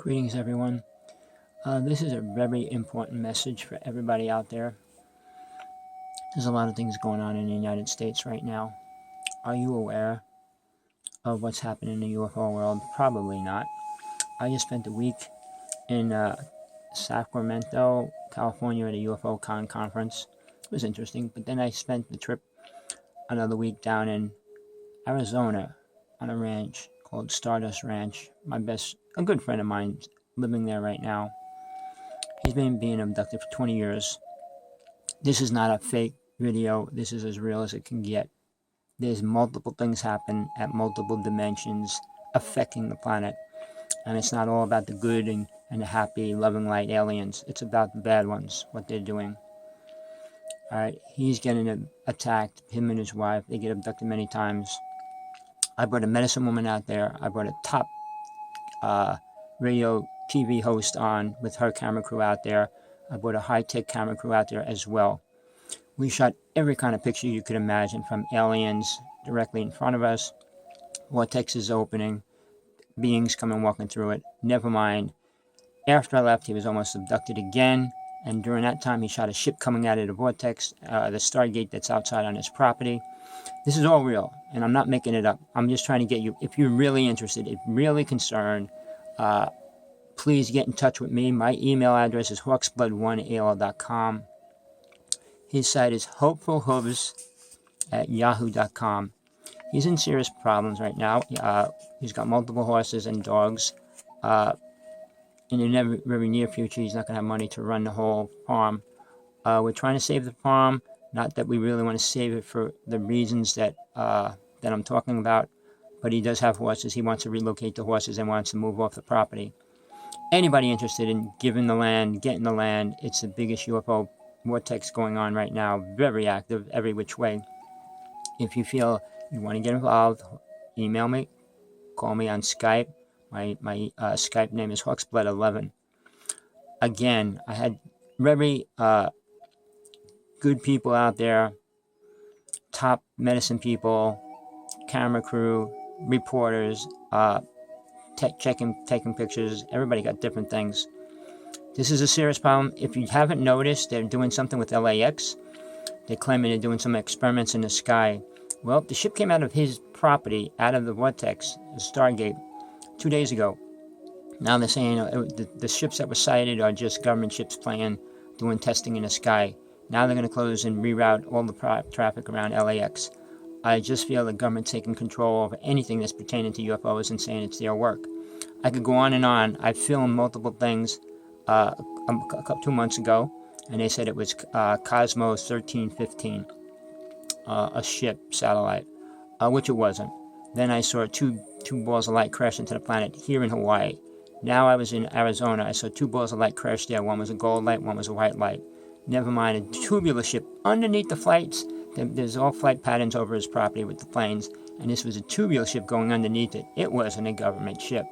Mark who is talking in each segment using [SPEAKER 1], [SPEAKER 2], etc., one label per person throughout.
[SPEAKER 1] Greetings, everyone. This is a very important message for everybody out there. There's a lot of things going on in the United States right now. Are you aware of what's happening in the UFO world? Probably not. I just spent a week in Sacramento, California at a UFO conference. It was interesting, but then I spent the trip another week down in Arizona on a ranch called Stardust Ranch. A good friend of mine living there right now. He's been being abducted for 20 years. This is not a fake video. This is as real as it can get. There's multiple things happen at multiple dimensions affecting the planet. And it's not all about the good and the happy, loving light aliens. It's about the bad ones, what they're doing. All right, he's getting attacked, him and his wife. They get abducted many times. I brought a medicine woman out there. I brought a top radio TV host on with her camera crew out there. I brought a high-tech camera crew out there as well. We shot every kind of picture you could imagine, from aliens directly in front of us, vortexes opening, beings coming walking through it. Never mind. After I left, he was almost abducted again, and during that time, he shot a ship coming out of the vortex, the Stargate that's outside on his property. This is all real, and I'm not making it up. I'm just trying to get you, if you're really interested, if you're really concerned, please get in touch with me. My email address is hawksblood1@aol.com. His site is hopefulhooves@yahoo.com. He's in serious problems right now. He's got multiple horses and dogs. In the very near future, he's not going to have money to run the whole farm. We're trying to save the farm. Not that we really want to save it for the reasons that I'm talking about, but he does have horses. He wants to relocate the horses and wants to move off the property. Anybody interested in giving the land, getting the land, it's the biggest UFO vortex going on right now. Very active, every which way. If you feel you want to get involved, email me, call me on Skype. My Skype name is Hawksblood11. Again, I had very good people out there, top medicine people, camera crew, reporters, taking pictures. Everybody got different things. This is a serious problem. If you haven't noticed, they're doing something with LAX. They're claiming they're doing some experiments in the sky. Well, the ship came out of his property, out of the vortex, the Stargate, 2 days ago. Now they're saying the ships that were sighted are just government ships doing testing in the sky. Now they're going to close and reroute all the traffic around LAX. I just feel the government's taking control over anything that's pertaining to UFOs and saying it's their work. I could go on and on. I filmed multiple things 2 months ago, and they said it was Cosmos 1315, a ship, satellite, which it wasn't. Then I saw two balls of light crash into the planet here in Hawaii. Now I was in Arizona. I saw 2 balls of light crash there. One was a gold light, one was a white light. Never mind, a tubular ship underneath the flights. There's all flight patterns over his property with the planes, and this was a tubular ship going underneath it. It wasn't a government ship.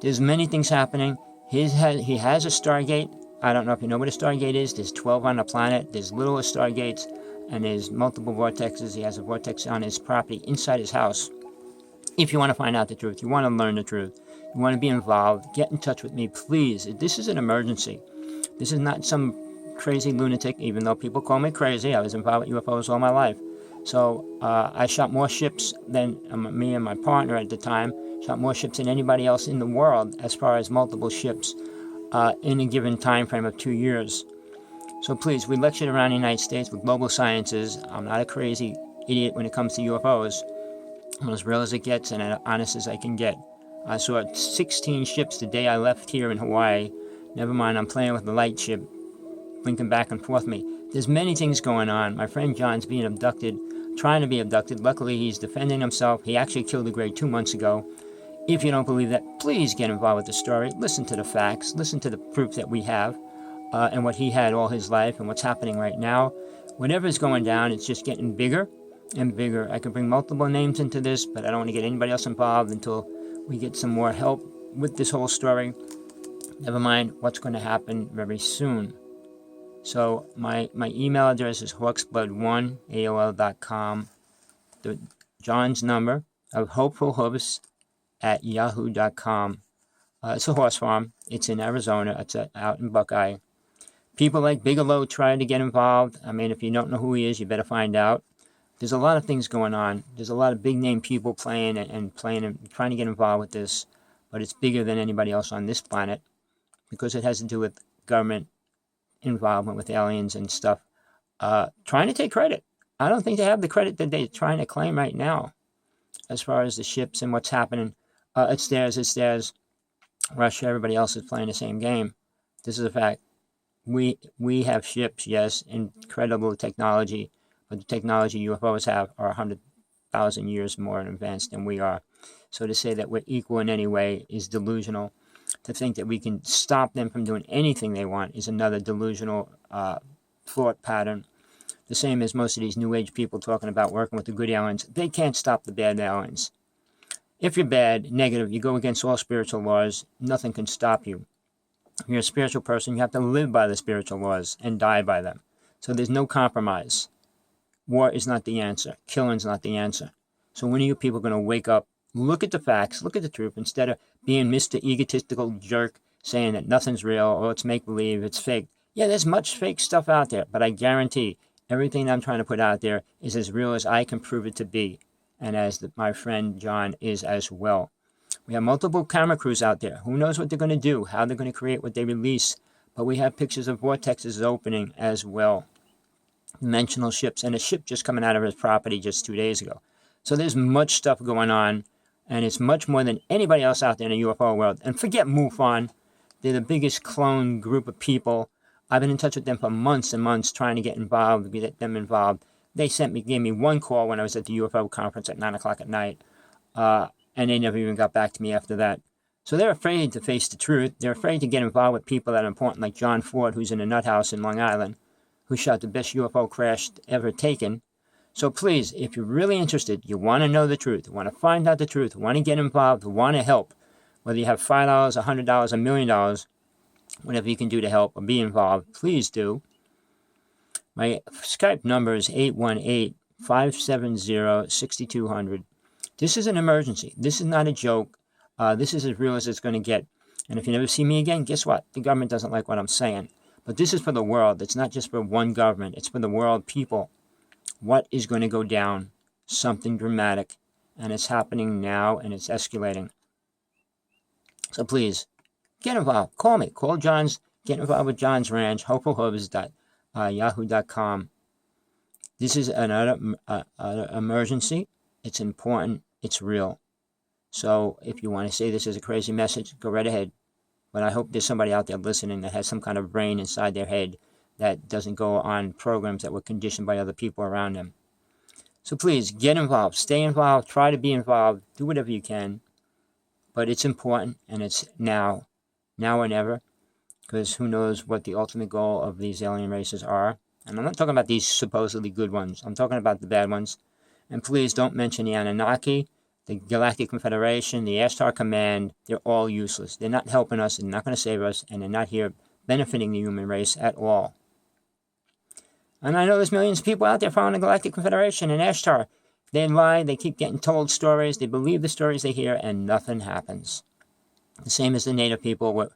[SPEAKER 1] There's many things happening. He has a Stargate. I don't know if you know what a Stargate is. There's 12 on the planet. There's little Stargates, and there's multiple vortexes. He has a vortex on his property inside his house. If you want to find out the truth, you want to learn the truth, you want to be involved, get in touch with me, please. This is an emergency. This is not some crazy lunatic, even though people call me crazy. I was involved with UFOs all my life. So I shot more ships than me and my partner at the time, shot more ships than anybody else in the world as far as multiple ships in a given time frame of 2 years. So please, we lectured around the United States with global sciences. I'm not a crazy idiot when it comes to UFOs. I'm as real as it gets and as honest as I can get. I saw 16 ships the day I left here in Hawaii. Never mind, I'm playing with the light ship, blinking back and forth me. There's many things going on. My friend John's being abducted, trying to be abducted. Luckily, he's defending himself. He actually killed a Grey 2 months ago. If you don't believe that, please get involved with the story. Listen to the facts. Listen to the proof that we have and what he had all his life and what's happening right now. Whatever's going down, it's just getting bigger and bigger. I could bring multiple names into this, but I don't want to get anybody else involved until we get some more help with this whole story. Never mind what's going to happen very soon. So my email address is hawksblood1@aol.com. John's number of hopefulhooves@yahoo.com. It's a horse farm. It's in Arizona. It's out in Buckeye. People like Bigelow trying to get involved. I mean, if you don't know who he is, you better find out. There's a lot of things going on. There's a lot of big name people playing and playing and trying to get involved with this, but it's bigger than anybody else on this planet because it has to do with government involvement with aliens and stuff. Trying to take credit. I don't think they have the credit that they're trying to claim right now as far as the ships and what's happening. It's theirs. Russia, everybody else is playing the same game. This is a fact. We have ships, yes, incredible technology, but the technology UFOs have are 100,000 years more advanced than we are. So to say that we're equal in any way is delusional. To think that we can stop them from doing anything they want is another delusional thought pattern. The same as most of these New Age people talking about working with the good aliens. They can't stop the bad aliens. If you're bad, negative, you go against all spiritual laws, nothing can stop you. If you're a spiritual person, you have to live by the spiritual laws and die by them. So there's no compromise. War is not the answer. Killing's not the answer. So when are you people going to wake up, look at the facts, look at the truth, instead of being Mr. Egotistical jerk saying that nothing's real, or it's make-believe, it's fake. Yeah, there's much fake stuff out there, but I guarantee everything I'm trying to put out there is as real as I can prove it to be, and as my friend John is as well. We have multiple camera crews out there. Who knows what they're going to do, how they're going to create what they release, but we have pictures of vortexes opening as well. Dimensional ships, and a ship just coming out of his property just 2 days ago. So there's much stuff going on, and it's much more than anybody else out there in the UFO world. And forget MUFON. They're the biggest clone group of people. I've been in touch with them for months and months trying to get involved, get them involved. They gave me one call when I was at the UFO conference at 9 o'clock at night, and they never even got back to me after that. So they're afraid to face the truth. They're afraid to get involved with people that are important, like John Ford, who's in a nut house in Long Island, who shot the best UFO crash ever taken. So please, if you're really interested, you want to know the truth, want to find out the truth, want to get involved, want to help, whether you have $5, $100, $1 million, whatever you can do to help or be involved, please do. My Skype number is 818-570-6200. This is an emergency. This is not a joke. This is as real as it's going to get. And if you never see me again, guess what? The government doesn't like what I'm saying. But this is for the world. It's not just for one government. It's for the world people. What is going to go down? Something dramatic. And it's happening now, and it's escalating. So please, get involved. Call me. Call John's. Get involved with John's Ranch, hopefulhooves.yahoo.com. This is another emergency. It's important. It's real. So if you want to say this is a crazy message, go right ahead. But I hope there's somebody out there listening that has some kind of brain inside their head that doesn't go on programs that were conditioned by other people around them. So please, get involved. Stay involved. Try to be involved. Do whatever you can. But it's important, and it's now or never, because who knows what the ultimate goal of these alien races are. And I'm not talking about these supposedly good ones. I'm talking about the bad ones. And please don't mention the Anunnaki, the Galactic Confederation, the Ashtar Command. They're all useless. They're not helping us. They're not going to save us. And they're not here benefiting the human race at all. And I know there's millions of people out there following the Galactic Confederation and Ashtar. They lie. They keep getting told stories. They believe the stories they hear, and nothing happens. The same as the Native people.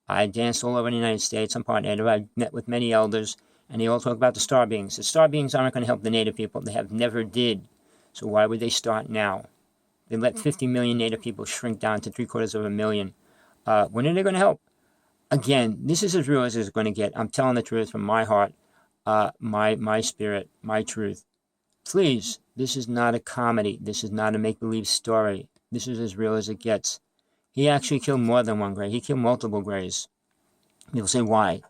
[SPEAKER 1] I danced all over the United States. I'm part Native. I've met with many elders, and they all talk about the star beings. The star beings aren't going to help the Native people. They have never did. So why would they start now? They let 50 million Native people shrink down to 750,000. When are they going to help? Again, this is as real as it's going to get. I'm telling the truth from my heart, my spirit, my truth. Please, this is not a comedy. This is not a make-believe story. This is as real as it gets. He actually killed more than one Gray. He killed multiple Grays. You'll say, why?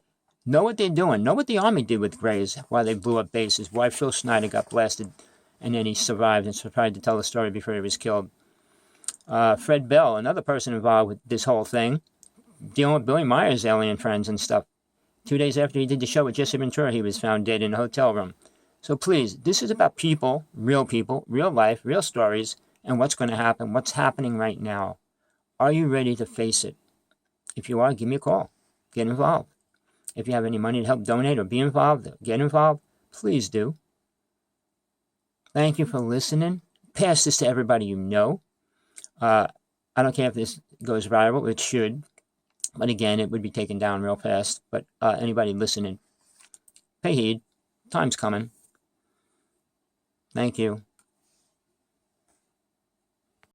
[SPEAKER 1] Know what they're doing. Know what the Army did with Grays while they blew up bases. Why Phil Schneider got blasted, and then he survived and tried to tell the story before he was killed. Fred Bell, another person involved with this whole thing, dealing with Billy Meyer's alien friends and stuff. 2 days after he did the show with Jesse Ventura, he was found dead in a hotel room. So please, this is about people, real life, real stories, and what's going to happen, what's happening right now. Are you ready to face it? If you are, give me a call. Get involved. If you have any money to help donate or be involved, get involved, please do. Thank you for listening. Pass this to everybody you know. I don't care if this goes viral. It should. But again, it would be taken down real fast. But anybody listening, pay heed. Time's coming. Thank you.